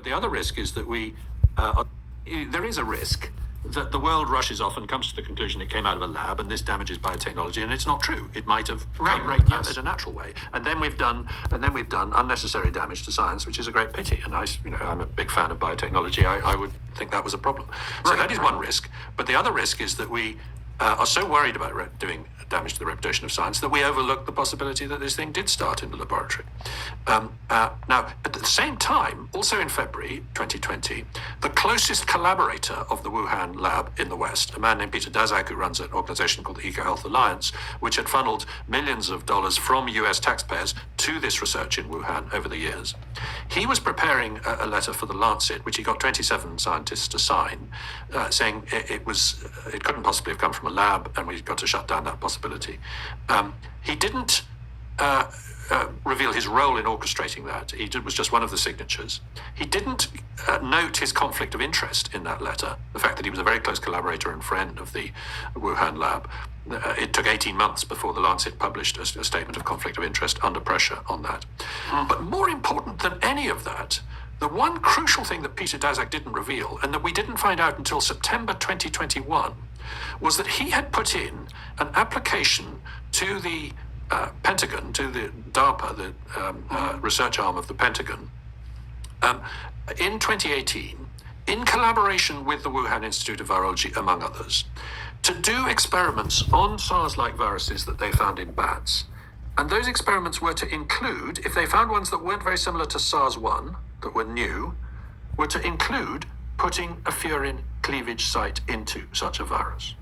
But the other risk is that there is a risk that the world rushes off and comes to the conclusion it came out of a lab and this damages biotechnology, and it's not true. It might have come in a natural way, and then we've done unnecessary damage to science, which is a great pity. And I'm a big fan of biotechnology. I would think that was a problem. So that is one risk. But the other risk is that we are so worried about doing damage to the reputation of science that we overlook the possibility that this thing did start in the laboratory. Now, at the same time, also in February 2020, the closest collaborator of the Wuhan lab in the West, a man named Peter Daszak, who runs an organization called the EcoHealth Alliance, which had funneled millions of dollars from US taxpayers to this research in Wuhan over the years, he was preparing a letter for the Lancet, which he got 27 scientists to sign, saying it couldn't possibly have come from a lab, and we've got to shut down that possibility. He didn't reveal his role in orchestrating that. He was just one of the signatures. He didn't note his conflict of interest in that letter, the fact that he was a very close collaborator and friend of the Wuhan lab. It took 18 months before the Lancet published a statement of conflict of interest under pressure on that. But more important than any of that, the one crucial thing that Peter Daszak didn't reveal, and that we didn't find out until September 2021, was that he had put in an application to the Pentagon, to the DARPA, the research arm of the Pentagon, in 2018, in collaboration with the Wuhan Institute of Virology, among others, to do experiments on SARS-like viruses that they found in bats. And those experiments were to include, if they found ones that weren't very similar to SARS-1, that were new, were to include putting a furin cleavage site into such a virus.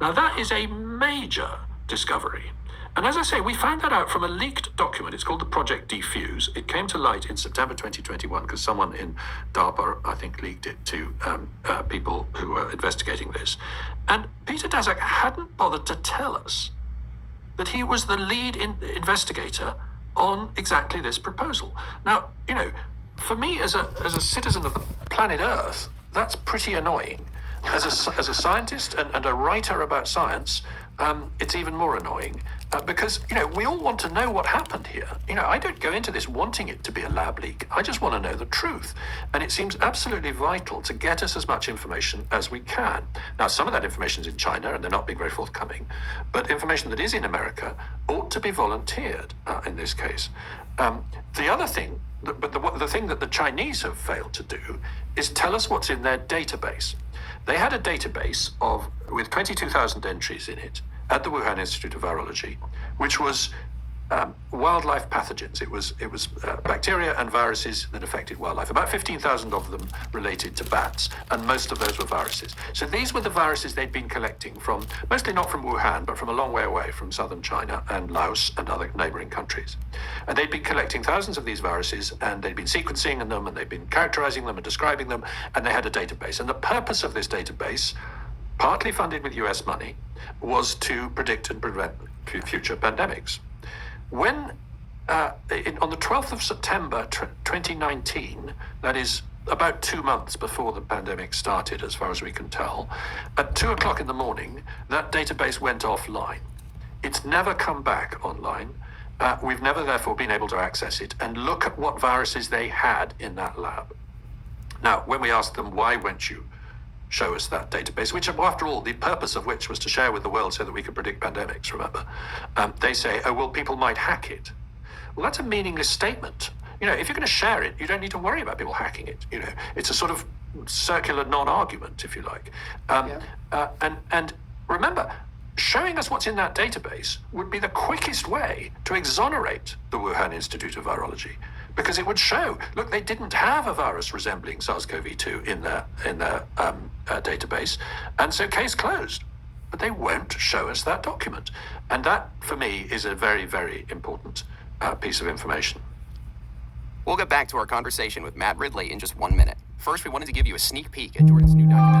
Now that is a major discovery. And as I say, we found that out from a leaked document. It's called the Project Defuse. It came to light in September 2021 because someone in DARPA, I think, leaked it to people who were investigating this. And Peter Daszak hadn't bothered to tell us that he was the lead investigator on exactly this proposal. Now, for me as a citizen of the planet Earth, that's pretty annoying. As a scientist and a writer about science, it's even more annoying because, we all want to know what happened here. I don't go into this wanting it to be a lab leak. I just want to know the truth. And it seems absolutely vital to get us as much information as we can. Now, some of that information is in China and they're not being very forthcoming, but information that is in America ought to be volunteered in this case. The other thing, the thing that the Chinese have failed to do is tell us what's in their database. They had a database with 22,000 entries in it at the Wuhan Institute of Virology, which was wildlife pathogens. It was bacteria and viruses that affected wildlife. About 15,000 of them related to bats, and most of those were viruses. So these were the viruses they'd been collecting from, mostly not from Wuhan, but from a long way away, from southern China and Laos and other neighboring countries. And they'd been collecting thousands of these viruses, and they'd been sequencing them, and they'd been characterizing them and describing them, and they had a database. And the purpose of this database, partly funded with US money, was to predict and prevent future pandemics. When, on the 12th of September 2019, that is about 2 months before the pandemic started, as far as we can tell, at 2 o'clock in the morning, that database went offline. It's never come back online. We've never, therefore, been able to access it and look at what viruses they had in that lab. Now, when we asked them, why won't you show us that database, which, after all, the purpose of which was to share with the world so that we could predict pandemics, remember? They say, oh, well, people might hack it. Well, that's a meaningless statement. If you're going to share it, you don't need to worry about people hacking it. It's a sort of circular non-argument, if you like. And remember, showing us what's in that database would be the quickest way to exonerate the Wuhan Institute of Virology, because it would show, look, they didn't have a virus resembling SARS-CoV-2 in their database, and so case closed. But they won't show us that document. And that, for me, is a very, very important piece of information. We'll get back to our conversation with Matt Ridley in just 1 minute. First, we wanted to give you a sneak peek at Jordan's new documentary.